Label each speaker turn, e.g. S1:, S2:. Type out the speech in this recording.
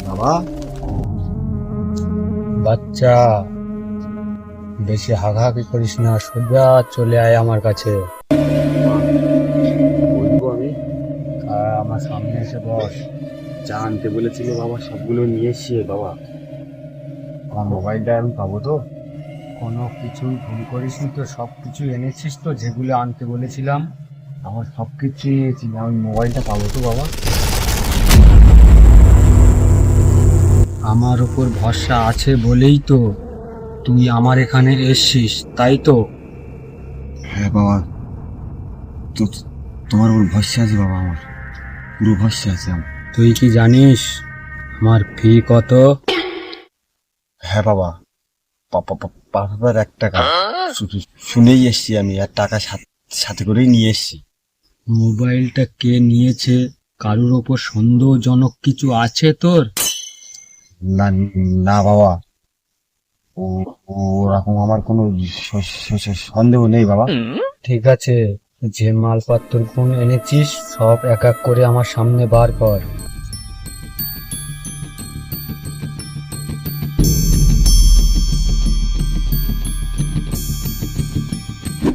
S1: বাবা,
S2: বাচ্চা, বেশি হাঁকাহাঁকি করিস না, সোজা চলে আয় আমার কাছে।
S1: বলবো আমি।
S2: আমার সামনে এসে বস।
S1: যা আনতে বলেছিল বাবা সবগুলো নিয়ে এসছি বাবা। আমার মোবাইলটা আমি পাবো তো?
S2: কোনো কিছুই ভুল করিসনি তো? সব কিছু এনেছিস তো যেগুলো আনতে বলেছিলাম?
S1: আমার সব কিছু নিয়েছি, আমি মোবাইলটা পাবো তো বাবা?
S2: আমার উপর ভরসা আছে বলেই তো তুই আমার এখানে এসছিস, তাই তো?
S1: হ্যাঁ বাবা, তো তোমার উপর ভরসা আছে বাবা, আমার পুরো ভরসা আছে আমার।
S2: তুই কি জানিস আমার ফি কত?
S1: হ্যাঁ বাবা, পাপার 1 টাকা। শুনেই এসছি আমি, আর টাকা সাথে করেই নিয়ে এসছি।
S2: মোবাইলটা কে নিয়েছে? কারোর ওপর সন্দেহজনক কিছু আছে তোর?
S1: না, না বাবা, ও ওরকম আমার কোনো সন্দেহ নেই বাবা।
S2: ঠিক আছে, যে মালপত্র গুলো এনেছিস সব এক এক করে আমার সামনে বার কর।